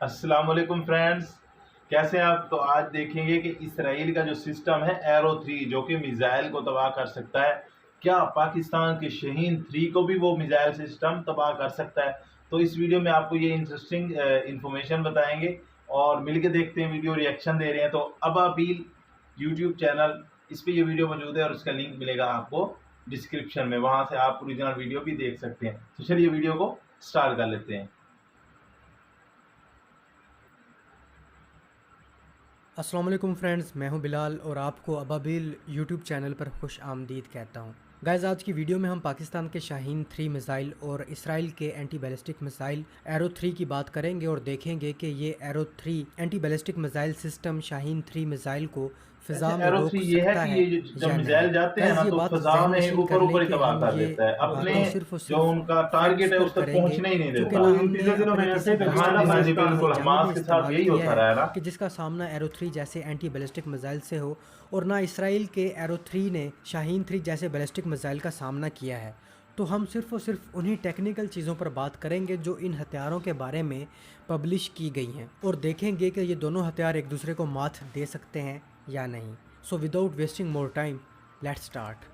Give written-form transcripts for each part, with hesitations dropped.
अस्सलाम वालेकुम फ्रेंड्स, कैसे हैं आप। तो आज देखेंगे कि इसराइल का जो सिस्टम है एरो 3 जो कि मिसाइल को तबाह कर सकता है, क्या पाकिस्तान के शाहीन 3 को भी वो मिसाइल सिस्टम तबाह कर सकता है। तो इस वीडियो में आपको ये इंटरेस्टिंग इंफॉर्मेशन बताएंगे और मिलके देखते हैं, वीडियो रिएक्शन दे रहे हैं। तो अबाबील यूट्यूब चैनल, इस पे ये वीडियो मौजूद है और उसका लिंक मिलेगा आपको डिस्क्रिप्शन में, वहाँ से आप ओरिजिनल वीडियो भी देख सकते हैं। तो चलिए वीडियो को स्टार्ट कर लेते हैं। अस्सलाम वालेकुम फ्रेंड्स, मैं हूं बिलाल और आपको अबाबिल यूट्यूब चैनल पर खुश आमदीद कहता हूं। गाइस, आज की वीडियो में हम पाकिस्तान के शाहीन 3 मिसाइल और इसराइल के एंटी बैलिस्टिक मिसाइल एरो 3 की बात करेंगे और देखेंगे कि ये arrow 3 anti ballistic missile system Shaheen 3 missile को फिजा में एरो रोक 3 ये है सकता कि है ये जब या नहीं। मिसाइल जाते हैं गाइस, ना ये तो बात फिजा जहन में नशीन कर ऊपर लें ऊपर ही कि तबाह हम कर ये देता है, अपने बातें सिर्फ और जो सिर्फ उनका टारगेट फैक्ट्स है पर उस तक करेंगे, पहुंचने ही नहीं चूँकि देता। ना हमने अपने किसी भी हाँ हिस्टोरिक जी सिस्टम बिल्कुल, में जंग हमास में के साथ इस्तेमाल यही किया होता है रहा है ना। कि जिसका सामना एरो 3 जैसे एंटी बैलिस्टिक मिसाइल से हो, और ना इसराइल के एरो 3 ने शाहीन 3 जैसे बैलिस्टिक मिसाइल का सामना किया है। तो हम सिर्फ और सिर्फ उन्हीं टेक्निकल चीज़ों पर बात करेंगे जो इन हथियारों के बारे में पब्लिश की गई हैं, और देखेंगे कि ये दोनों हथियार एक दूसरे को मात दे सकते हैं या नहीं। So without wasting more time, let's start.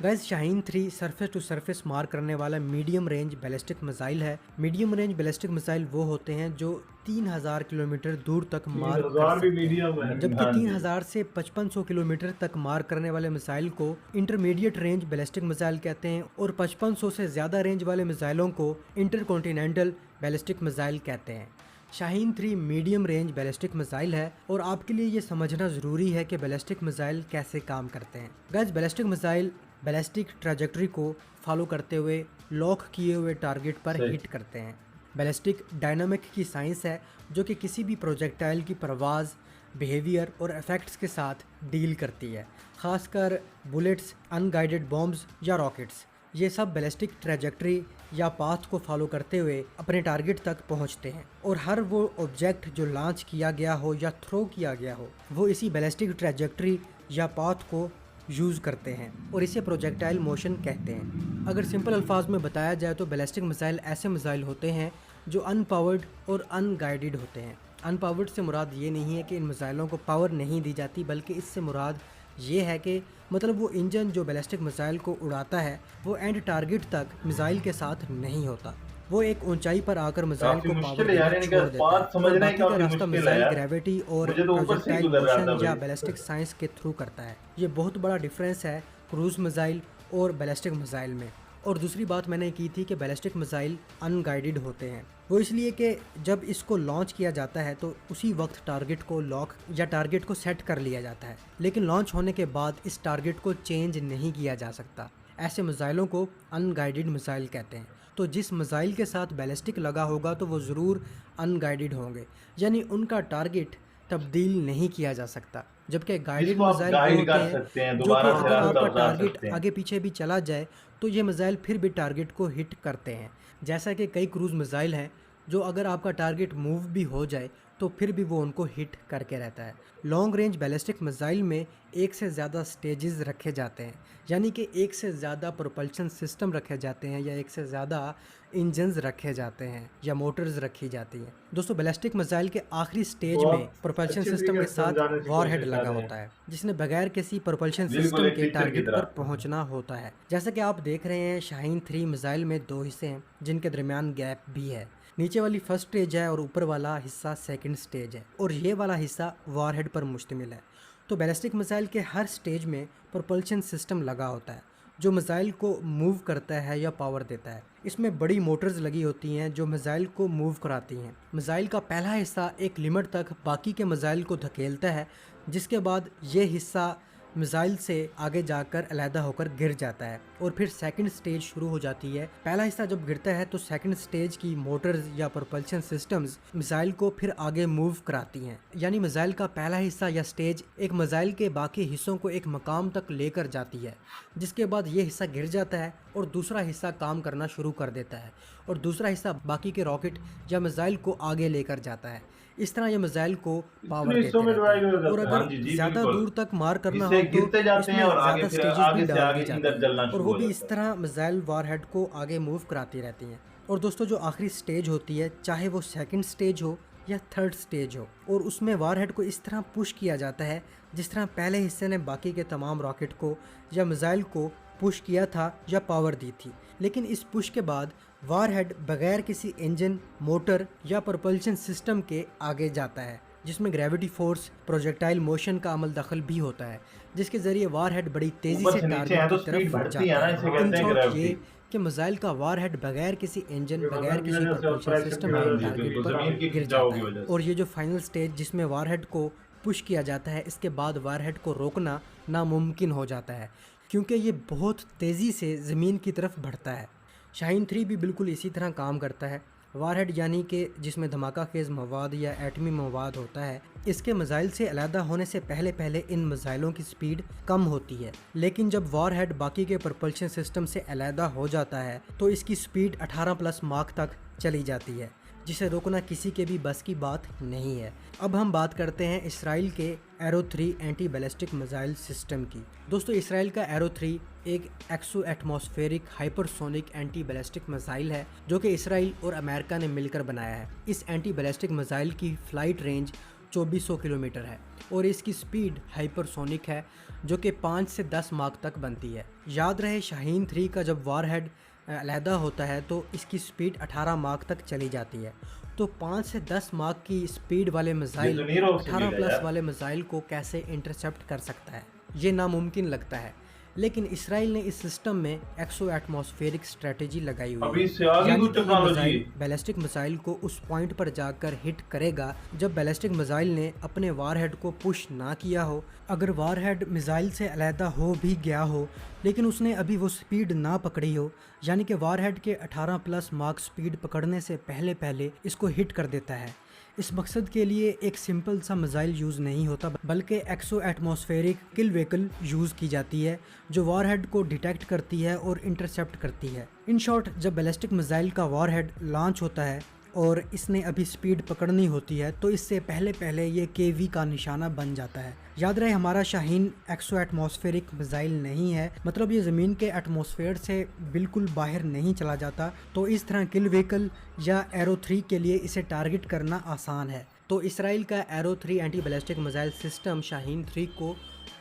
Guys, Shaheen 3 surface to surface मार करने वाला मीडियम रेंज बैलिस्टिक मिसाइल है। मीडियम रेंज बैलिस्टिक मिसाइल वो होते हैं जो 3000 किलोमीटर दूर तक मार कर 3000 भी सकते मीडियम हैं, है। जबकि हाँ जी 3000 से 5500 किलोमीटर तक मार करने वाले मिसाइल को इंटरमीडिएट रेंज बैलिस्टिक मिसाइल कहते हैं, और 5500 से ज़्यादा रेंज वाले मिसाइलों को इंटरकॉन्टिनेंटल बैलिस्टिक मिसाइल कहते हैं। Shaheen 3 medium range ballistic missile है, और आपके लिए ये समझना ज़रूरी है कि बैलिस्टिक मिसाइल कैसे काम करते हैं। Guys, ballistic missile ballistic trajectory को फॉलो करते हुए लॉक किए हुए टारगेट पर सही। हिट करते हैं। बैलिस्टिक डायनामिक की साइंस है जो कि किसी भी प्रोजेक्टाइल की परवाज़, बिहेवियर और इफ़ेक्ट्स के साथ डील करती है, ख़ासकर बुलेट्स, अनगाइडेड बॉम्ब्स या रॉकेट्स। ये सब बैलिस्टिक ट्रैजेक्टरी या पाथ को फॉलो करते हुए अपने टारगेट तक पहुंचते हैं, और हर वो ऑब्जेक्ट जो लॉन्च किया गया हो या थ्रो किया गया हो वो इसी बैलिस्टिक ट्रैजेक्टरी या पाथ को यूज़ करते हैं, और इसे प्रोजेक्टाइल मोशन कहते हैं। अगर सिंपल अल्फाज में बताया जाए तो बैलिस्टिक मिसाइल ऐसे मिसाइल होते हैं जो अनपावर्ड और अनगाइडेड होते हैं। अनपावर्ड से मुराद ये नहीं है कि इन मिसाइलों को पावर नहीं दी जाती, बल्कि इससे मुराद ये है कि मतलब वो इंजन जो बैलिस्टिक मिसाइल को उड़ाता है वो एंड टारगेट तक मिसाइल के साथ नहीं होता। वो एक ऊंचाई पर आकर मिसाइल काफी को मुश्किल पावर है यार, देना इनका छोड़ देता है, बात और समझना ही बाकी का काफी रास्ता मुश्किल है मिसाइल यार। ग्रेविटी और मुझे तो ऊपर से ही प्रोजेक्टाइल गुजर रहा था मोशन या भाई। बैलिस्टिक साइंस के थ्रू करता है। ये बहुत बड़ा डिफरेंस है क्रूज मिसाइल और बैलिस्टिक मिसाइल में। और दूसरी बात मैंने की थी कि बैलिस्टिक मिसाइल अनगाइडेड होते हैं, वो इसलिए कि जब इसको लॉन्च किया जाता है तो उसी वक्त टारगेट को लॉक या टारगेट को सेट कर लिया जाता है, लेकिन लॉन्च होने के बाद इस टारगेट को चेंज नहीं किया जा सकता। ऐसे मिसाइलों को अनगाइडेड मिसाइल कहते हैं। तो जिस मिसाइल के साथ बैलिस्टिक लगा होगा तो वो ज़रूर अनगाइडेड होंगे, यानी उनका टारगेट तब्दील नहीं किया जा सकता। जबकि गाइडेड जिसको आप मिसाइल वो गाइड होते कर हैं सकते हैं, जो कि दोबारा से अगर रास्ता आपका बता टारगेट सकते हैं। आगे पीछे भी चला जाए तो ये मिसाइल फिर भी टारगेट को हिट करते हैं। जैसा कि कई क्रूज़ मिसाइल हैं जो अगर आपका टारगेट मूव भी हो जाए तो फिर भी वो उनको हिट करके रहता है। लॉन्ग रेंज बैलिस्टिक मिसाइल में एक से ज़्यादा स्टेजेस रखे जाते हैं, यानी कि एक से ज़्यादा प्रोपल्शन सिस्टम रखे जाते हैं, या एक से ज़्यादा इंजन्स रखे जाते हैं, या मोटर्स रखी जाती हैं। दोस्तों, बैलिस्टिक मिसाइल के आखिरी स्टेज में बहुत प्रोपल्शन अच्छे सिस्टम तरीके के से साथ समझाने की वॉरहेड कोशिश कर लगा रहे होता हैं, है, जिसने बगैर किसी प्रोपल्शन बिल्कुल सिस्टम एक के पिक्चर की टारगेट पर तरह। पहुंचना होता है। जैसा कि आप देख रहे हैं, शाहीन 3 मिसाइल में 2 हिस्से हैं जिनके दरमियान गैप भी है। नीचे वाली फर्स्ट स्टेज है और ऊपर वाला हिस्सा सेकंड स्टेज है, और ये वाला हिस्सा वॉरहेड पर मुश्तमिल है। तो बैलिस्टिक मिसाइल के हर स्टेज में प्रोपल्शन सिस्टम लगा होता है जो मिसाइल को मूव करता है या पावर देता है। इसमें बड़ी मोटर्स लगी होती हैं जो मिसाइल को मूव कराती हैं। मिसाइल का पहला हिस्सा एक लिमिट तक बाकी के मिसाइल को धकेलता है, जिसके बाद ये हिस्सा मिसाइल से आगे जाकर अलहदा होकर गिर जाता है, और फिर सेकंड स्टेज शुरू हो जाती है। पहला हिस्सा जब गिरता है तो सेकंड स्टेज की मोटर्स या प्रोपल्शन सिस्टम्स मिसाइल को फिर आगे मूव कराती हैं, यानी मिसाइल का पहला हिस्सा या स्टेज एक मिसाइल के बाकी हिस्सों को एक मकाम तक लेकर जाती है, जिसके बाद ये हिस्सा गिर जाता है और दूसरा हिस्सा काम करना शुरू कर देता है, और दूसरा हिस्सा बाकी के रॉकेट या मिसाइल को आगे लेकर जाता है। इस तरह ये मिसाइल को पावर इतने हिस्सों देते में रहते डिवाइड हैं, हो और जाता है। हाँ अगर जी जी ज़्यादा बिल्कुल, दूर तक मार करना इससे हो तो गिरते जाते हैं इसमें और ज़्यादा से स्टेजेस भी आगे डाल दी जाती इंधन हैं, जलना और शुरू वो हो भी जाता इस है। तरह मिसाइल वारहेड को आगे मूव कराती रहती हैं। और दोस्तों, जो आखिरी स्टेज होती है, चाहे वो सेकंड स्टेज हो या थर्ड स्टेज हो, और उसमें वारहेड को इस तरह पुश किया जाता है जिस तरह पहले हिस्से ने बाकी के तमाम रॉकेट को या मिसाइल को पुश किया था या पावर दी थी। लेकिन इस पुश के बाद वारहेड बगैर किसी इंजन, मोटर या propulsion सिस्टम के आगे जाता है, जिसमें ग्रेविटी फोर्स, प्रोजेक्टाइल मोशन का अमल दखल भी होता है, जिसके जरिए वारहेड बड़ी तेजी ऊपर से से नीचे टारगेट है तो की स्पीड तरफ बढ़ती है जाता ना, है। इसे इन कहते हैं शॉर्ट ग्रेविटी। ये कि मिसाइल का वारहेड बगैर किसी इंजन, ये बगैर वजन की किसी वजह से और propulsion प्रेशर सिस्टम की के वजह से, टारगेट क्योंकि पर जमीन की गिर खिंचाव जाता की है। वजह से। और ये जो फाइनल स्टेज जिसमें वारहेड को पुश किया जाता है, इसके बाद वारहेड को रोकना नामुमकिन हो जाता है, क्योंकि ये बहुत तेज़ी से ज़मीन की तरफ बढ़ता है। शाहीन 3 भी बिल्कुल इसी तरह काम करता है। वारहेड यानी कि जिसमें धमाका खेज़ मवाद या एटमी मवाद होता है, इसके मिसाइल से अलहदा होने से पहले पहले इन मिसाइलों की स्पीड कम होती है, लेकिन जब वारहेड बाकी के propulsion सिस्टम से अलहदा हो जाता है तो इसकी स्पीड 18+ माक तक चली जाती है, जिसे रोकना किसी के भी बस की बात नहीं है। अब हम बात करते हैं इसराइल के Arrow 3 anti ballistic missile system की। दोस्तों, इसराइल का एरो 3 एक exo atmospheric hypersonic anti ballistic missile है जो कि इसराइल और अमेरिका ने मिलकर बनाया है। इस एंटी बैलिस्टिक मिसाइल की फ्लाइट रेंज 2400 किलोमीटर है और इसकी स्पीड हाइपरसोनिक है जो कि 5 से 10 माक तक बनती है। याद रहे, शाहीन 3 का जब वारहेड अलहदा होता है तो इसकी स्पीड 18 माक तक चली जाती है। तो 5 से 10 माक की स्पीड वाले मिसाइल तो नहीं रोक 18+ सकेगा वाले मिसाइल को कैसे इंटरसेप्ट कर सकता है? ये नामुमकिन लगता है, लेकिन इसराइल ने इस सिस्टम में एक्सो एटमॉस्फेरिक स्ट्रेटेजी लगाई हुई अभी है। इससे आगे यानी कुछ कि ये टेक्नोलॉजी मिसाइल बैलिस्टिक मिसाइल को उस पॉइंट पर जाकर हिट करेगा जब बैलिस्टिक मिसाइल ने अपने वारहेड को पुश ना किया हो। अगर वारहेड मिसाइल से अलहदा हो भी गया हो लेकिन उसने अभी वो स्पीड ना पकड़ी हो, यानी कि वारहेड के 18+ मार्क स्पीड पकड़ने से पहले पहले इसको हिट कर देता है। इस मकसद के लिए एक सिंपल सा मिसाइल यूज़ नहीं होता, बल्कि एक्सो एटमॉस्फेरिक किल व्हीकल यूज़ की जाती है जो वारहेड को डिटेक्ट करती है और इंटरसेप्ट करती है। इन शॉर्ट, जब बैलिस्टिक मिसाइल का वारहेड लॉन्च होता है और इसने अभी स्पीड पकड़नी होती है तो इससे पहले पहले ये केवी का निशाना बन जाता है। याद रहे, हमारा शाहीन एक्सो एटमॉस्फेरिक मिसाइल नहीं है, मतलब ये ज़मीन के एटमॉस्फेयर से बिल्कुल बाहर नहीं चला जाता, तो इस तरह किल व्हीकल या एरो 3 के लिए इसे टारगेट करना आसान है। तो इसराइल का Arrow 3 anti ballistic missile system Shaheen 3 को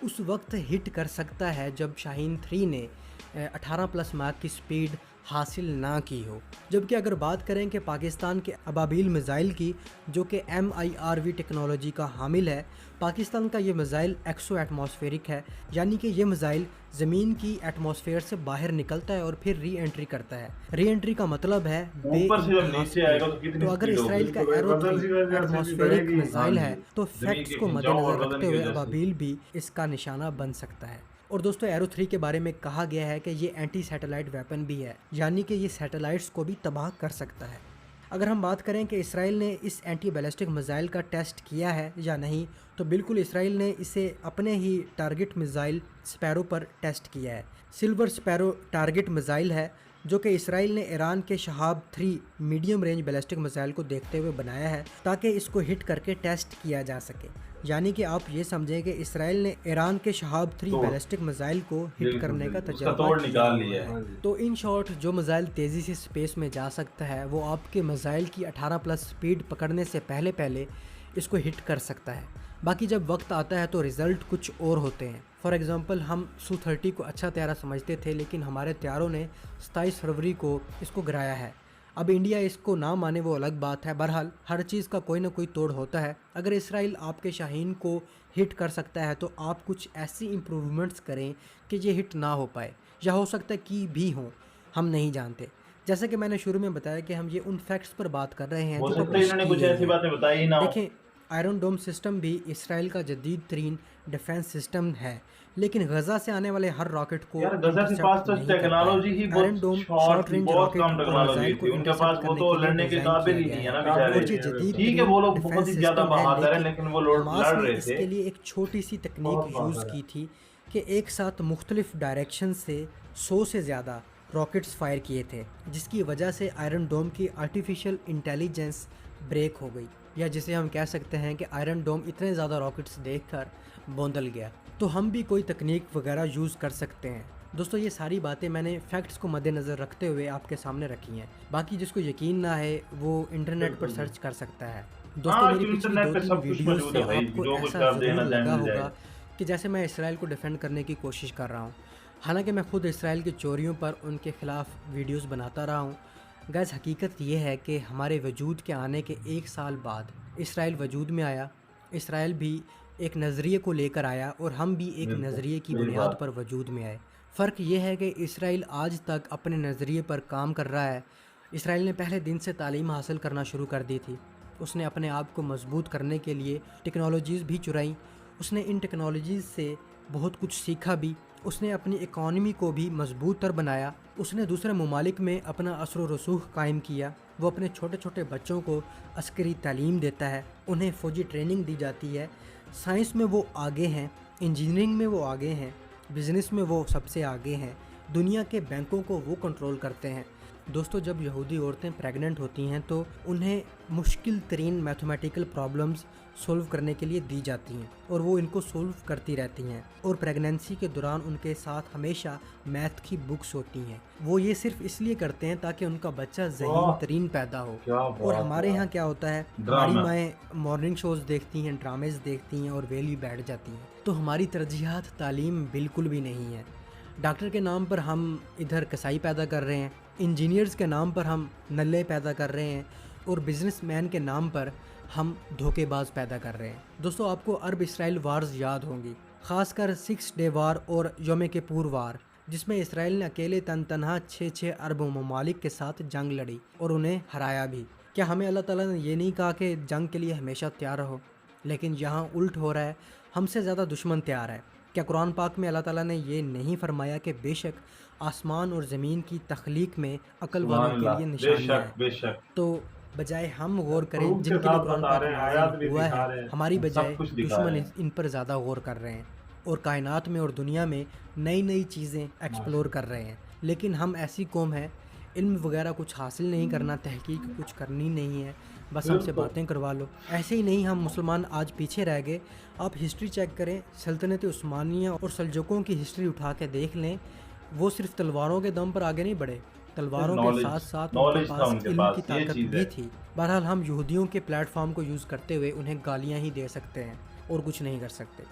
उस वक्त हिट कर सकता है जब शाहीन 3 ने 18+ मार्क की स्पीड हासिल ना की हो। जबकि अगर बात करें कि पाकिस्तान के अबाबील मिसाइल की, जो कि MIRV टेक्नोलॉजी का हामिल है, पाकिस्तान का ये मिसाइल एक्सो एटमॉस्फेरिक है, यानी कि ये मिसाइल ज़मीन की एटमॉस्फेयर से बाहर निकलता है और फिर री एंट्री करता है। री एंट्री का मतलब है ऊपर से जब नीचे आएगा तो कितनी तो अगर स्पीड इसराइल का होगी? एरो बदल सी वजह से एटमॉस्फेरिक बढ़ेगी। मिसाइल हाँ है जी। तो जमीन फैक्ट्स के को खिंचाव और मद्देनजर वजन रखते की हुए वजह से। अबाबील भी इसका निशाना बन सकता है। और दोस्तों, एरो 3 के बारे में कहा गया है कि ये एंटी सैटेलाइट वेपन भी है, यानी कि ये सैटेलाइट्स को भी तबाह कर सकता है। अगर हम बात करें कि इसराइल ने इस एंटी बैलिस्टिक मिसाइल का टेस्ट किया है या नहीं, तो बिल्कुल इसराइल ने इसे अपने ही टारगेट मिसाइल स्पैरो पर टेस्ट किया है। सिल्वर स्पैरो टारगेट मिसाइल है जो कि इसराइल ने ईरान के Shahab 3 medium range ballistic missile को देखते हुए बनाया है ताकि इसको हिट करके टेस्ट किया जा सके। यानी कि आप ये समझें कि इसराइल ने ईरान के शहाब 3 बैलिस्टिक मिसाइल को हिट करने का तजुर्बा तोड़ किया निकाल हुआ लिया है। है। तो इन शॉर्ट, जो मिसाइल तेज़ी से स्पेस में जा सकता है वो आपके मिसाइल की 18+ स्पीड पकड़ने से पहले पहले इसको हिट कर सकता है। बाकी जब वक्त आता है तो रिज़ल्ट कुछ और होते हैं। फॉर एग्ज़ाम्पल, हम Su-30 को अच्छा तैयारा समझते थे, लेकिन हमारे तैयारों ने 27 फरवरी को इसको गिराया है। अब इंडिया इसको ना माने वो अलग बात है। बहरहाल, हर चीज़ का कोई ना कोई तोड़ होता है। अगर इसराइल आपके शाहीन को हिट कर सकता है तो आप कुछ ऐसी इम्प्रूवमेंट्स करें कि ये हिट ना हो पाए, या हो सकता है कि भी हों, हम नहीं जानते। जैसा कि मैंने शुरू में बताया कि हम ये उन फैक्ट्स पर बात कर रहे हैं हो जो सकता है पब्लिश इन्होंने की कुछ गई ऐसी हैं। बातें बताई ही ना हो। देखें, आयरन डोम सिस्टम भी इसराइल का जदीद तरीन डिफेंस सिस्टम है, लेकिन गजा से आने वाले हर रॉकेट को यार गजा के इंटरसेप्ट पास तो नहीं करता है। टेक्नोलॉजी ही आयरन डोम बहुत शॉर्ट रेंज बहुत रॉकेट कम और टेक्नोलॉजी मिसाइल थी को उनके पास। इंटरसेप्ट वो करने तो के लिए लड़ने के डिज़ाइन काबिल किया ही गया नहीं है है। ना और ये बेचारे। जदीद ठीक है, तरीन वो लोग बहुत डिफेंस ही ज्यादा सिस्टम है, बहादुर है, लेकिन लेकिन वो लड़ हमास ने रहे थे। इसके लिए एक छोटी सी तकनीक यूज़ की थी कि एक साथ मुख्तलिफ डायरेक्शन से 100 से ज़्यादा रॉकेट्स फायर किए थे, जिसकी वजह से आयरन डोम की आर्टिफिशियल इंटेलिजेंस ब्रेक हो गई, या जिसे हम कह सकते हैं कि आयरन डोम इतने ज़्यादा रॉकेट्स देखकर बौंदल गया। तो हम भी कोई तकनीक वगैरह यूज़ कर सकते हैं। दोस्तों, ये सारी बातें मैंने फैक्ट्स को मद्देनज़र रखते हुए आपके सामने रखी हैं। बाकी जिसको यकीन ना है वो इंटरनेट पर सर्च कर सकता है। दोस्तों हाँ, मेरी कि पिछली इंटरनेट दो पे तीन सब कुछ वीडियोस मौजूद से है भाई, आपको जो कुछ ऐसा आप ज़रूर देखना चाहें लगा मिल होगा जाएगा। कि जैसे मैं इसराइल को डिफेंड करने की कोशिश कर रहा हूँ। हालांकि मैं खुद इसराइल की चोरियों पर उनके ख़िलाफ़ वीडियोस बनाता रहा हूँ। गैस हकीकत ये है कि हमारे वजूद के आने के 1 साल बाद इसराइल वजूद में आया। इसराइल भी एक नज़रिए को लेकर आया और हम भी एक बिल्कुल, नज़रिए की सही बुनियाद बात। पर वजूद में आए। फ़र्क ये है कि इसराइल आज तक अपने नज़रिए पर काम कर रहा है। इसराइल ने पहले दिन से तालीम हासिल करना शुरू कर दी थी। उसने अपने आप को मजबूत करने के लिए टेक्नोलॉजीज़ भी चुराई। उसने इन टेक्नोलॉजीज़ से बहुत कुछ सीखा भी। उसने अपनी इकॉनमी को भी मजबूत तर बनाया। उसने दूसरे ममालिक में अपना असर व रसूख कायम किया। वो अपने छोटे छोटे बच्चों को अस्करी तालीम देता है, उन्हें फ़ौजी ट्रेनिंग दी जाती है। साइंस में वो आगे हैं, इंजीनियरिंग में वो आगे हैं, बिज़नेस में वो सबसे आगे हैं। दुनिया के बैंकों को वो कंट्रोल करते हैं। दोस्तों जब यहूदी औरतें प्रेग्नेंट होती हैं तो उन्हें मुश्किल तरीन मैथमेटिकल प्रॉब्लम्स सोल्व करने के लिए दी जाती हैं और वो इनको सोल्व करती रहती हैं। और प्रेगनेंसी के दौरान उनके साथ हमेशा मैथ की बुक्स होती हैं। वो ये सिर्फ इसलिए करते हैं ताकि उनका बच्चा जहीन वाह! तरीन पैदा हो। क्या और बात हमारे है यहाँ यार! क्या होता है, हमारी ड्रामा। माएँ मॉर्निंग शोज़ देखती हैं, ड्रामेज देखती हैं और वेली बैठ जाती हैं। तो हमारी तरजीहात तालीम बिल्कुल भी नहीं है। डॉक्टर के नाम पर हम इधर कसाई पैदा कर रहे हैं, इंजीनियर्स के नाम पर हम नल्ले पैदा कर रहे हैं और बिजनेसमैन के नाम पर हम धोखेबाज पैदा कर रहे हैं। दोस्तों आपको अरब इसराइल वार्स याद होंगी, ख़ासकर 6 डे वार और यौम किपुर वार, जिसमें इसराइल ने अकेले तनहा 6 अरब ममालिक के साथ जंग लड़ी और उन्हें हराया भी। क्या हमें अल्लाह ताला ने ये नहीं कहा कि जंग के लिए हमेशा तैयार रहो? लेकिन यहाँ उल्ट हो रहा है, हमसे ज़्यादा दुश्मन तैयार है। क्या कुरान पाक में अल्लाह ताला ने ये नहीं फरमाया कि बेशक आसमान और ज़मीन की तख्लीक में अक्ल वालों सुभान के अल्लाह। लिए निशानियाँ बेशक, हैं? बेशक। तो बजाय हम गौर करें प्रूफ के जिनके लिए साथ कुरान बता पाक रहे हैं, नाजिल आयात भी हुआ दिखा है, रहे हैं। हमारी सब बजाय कुछ दिखा दुश्मन रहे हैं। इन पर ज़्यादा गौर कर रहे हैं और कायनात में और दुनिया में नई नई चीज़ें एक्सप्लोर कर रहे हैं। लेकिन हम ऐसी कौम है, इल्म वगैरह कुछ हासिल नहीं करना, तहकीक कुछ करनी नहीं है, बस हमसे बिल्कुल। बातें करवा लो। ऐसे ही नहीं, हम मुसलमान आज पीछे रह गए। आप हिस्ट्री चेक करें, सल्तनत उस्मानिया और सल्जुकों की हिस्ट्री उठा के देख लें, वो सिर्फ तलवारों के दम पर आगे नहीं बढ़े, तलवारों के नॉलेज साथ साथ उनके नॉलेज था पास उनके इल्म की पास, ये ताकत चीज़ भी है। थी। बहरहाल हम यहूदियों के प्लेटफॉर्म को यूज़ करते हुए उन्हें गालियाँ ही दे सकते हैं और कुछ नहीं कर सकते।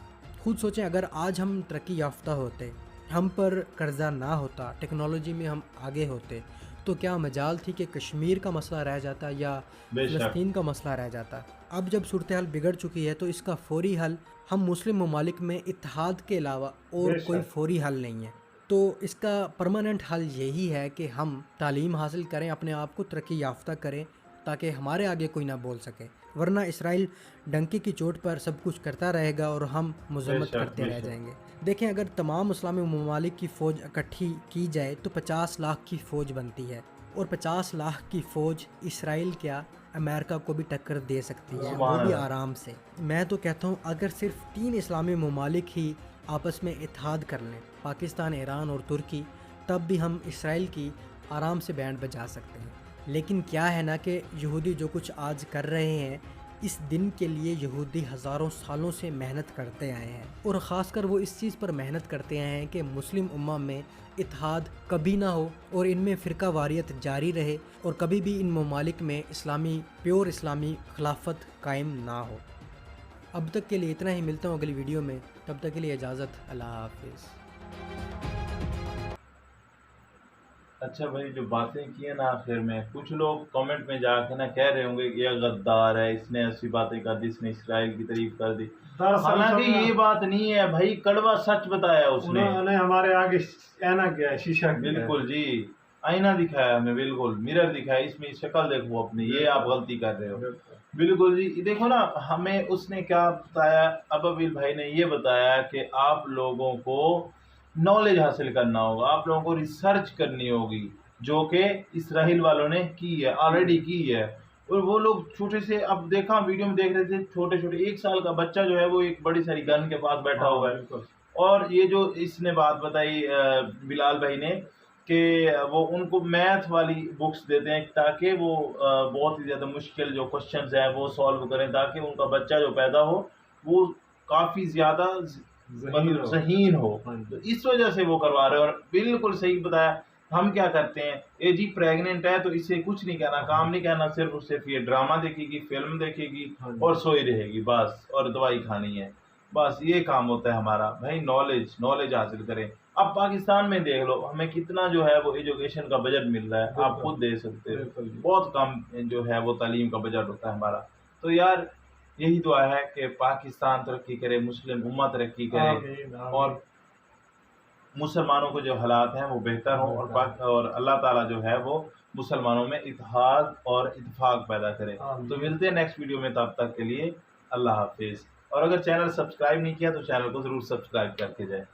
खुद सोचें, अगर आज हम तरक्की याफ्ता होते, हम पर कर्जा ना होता, टेक्नोलॉजी में हम आगे होते, तो क्या मजाल थी कि कश्मीर का मसला रह जाता या बेशक। फ़लस्तीन का मसला रह जाता। अब जब सूरत हाल बिगड़ चुकी है तो इसका फ़ौरी हल हम मुस्लिम ममालिक में इत्तेहाद के अलावा और बेशक। कोई फ़ौरी हल नहीं है। तो इसका परमानेंट हल यही है कि हम तालीम हासिल करें, अपने आप को तरक्की याफ्ता करें ताकि हमारे आगे कोई ना बोल सके। वरना इसराइल डंकी की चोट पर सब कुछ करता रहेगा और हम मजम्मत बेशक, करते रह बेशक। जाएंगे। देखें, अगर तमाम इस्लामी ममालिक की फ़ौज इकट्ठी की जाए तो 50 लाख की फ़ौज बनती है और 50 लाख की फ़ौज इसराइल क्या अमेरिका को भी टक्कर दे सकती है, वो सुभान भी अल्लाह। आराम से। मैं तो कहता हूँ अगर सिर्फ 3 इस्लामी ममालिक ही आपस में इत्तेहाद कर लें, पाकिस्तान, ईरान और तुर्की, तब भी हम इसराइल की आराम से बैंड बजा सकते हैं। लेकिन क्या है ना कि यहूदी जो कुछ आज कर रहे हैं, इस दिन के लिए यहूदी हज़ारों सालों से मेहनत करते आए हैं और ख़ासकर वो इस चीज़ पर मेहनत करते आए हैं कि मुस्लिम उम्मा में इत्तेहाद कभी ना हो और इनमें फ़िरका वारियत जारी रहे और कभी भी इन ममालिक में प्योर इस्लामी खिलाफत कायम ना हो। अब तक के लिए इतना ही, मिलता हूँ अगली वीडियो में, तब तक के लिए इजाज़त, अल्लाह हाफिज़। अच्छा भाई, जो बातें की है ना आखिर में, कुछ लोग कमेंट में जाके ना कह रहे होंगे कि ये गद्दार है, इसने ऐसी बातें कर दी, इसने इसराइल की तारीफ कर दी। दरअसल हालांकि सब ये बात नहीं है भाई, कड़वा सच बताया उसने। उन्होंने हमारे आगे ऐना किया है, शीशा किया है। बिल्कुल जी, आईना दिखाया हमें, बिल्कुल मिरर दिखाया, इसमें शक्ल देखो अपनी, ये आप गलती कर रहे हो। बिल्कुल। बिल्कुल जी, देखो ना, हमें उसने क्या बताया, अबाबिल भाई ने ये बताया कि आप लोगों को नॉलेज हासिल करना होगा, आप लोगों को रिसर्च करनी होगी, जो कि इसराइल वालों ने की है, ऑलरेडी की है। और वो लोग छोटे से, अब देखा वीडियो में देख रहे थे, छोटे छोटे 1 साल का बच्चा जो है वो एक बड़ी सारी गन के पास बैठा हुआ है। बिल्कुल। और ये जो इसने बात बताई बिलाल भाई ने कि वो उनको मैथ वाली बुक्स देते हैं ताकि वो बहुत ही ज़्यादा मुश्किल जो क्वेश्चंस हैं वो सॉल्व करें, ताकि उनका बच्चा जो पैदा हो वो काफ़ी ज़्यादा ज़हीन हो। ज़हीन हो। हाँ जी। तो इस वजह से वो करवा रहे हैं। और बिल्कुल सही बताया हम क्या करते हैं, ये जी प्रेग्नेंट है तो इसे कुछ नहीं कहना, काम नहीं कहना, सिर्फ और सिर्फ ये ड्रामा देखेगी, फिल्म देखेगी और सोई रहेगी बस, और दवाई खानी है बस, ये काम होता है हमारा। भाई नॉलेज हासिल करें। अब पाकिस्तान में देख लो हमें कितना जो है वो एजुकेशन का बजट मिल रहा है, आप खुद दे सकते हो, बहुत कम जो है वो तालीम का बजट होता है हमारा। तो यार यही दुआ है कि पाकिस्तान तरक्की करे, मुस्लिम उम्मत तरक्की करे और मुसलमानों के जो हालात हैं वो बेहतर हों, और अल्लाह ताला जो है वो मुसलमानों में इत्तेहाद और इत्तेफाक पैदा करे। तो मिलते हैं नेक्स्ट वीडियो में, तब तक के लिए अल्लाह हाफिज़। और अगर चैनल सब्सक्राइब नहीं किया तो चैनल को ज़रूर सब्सक्राइब करके जाए।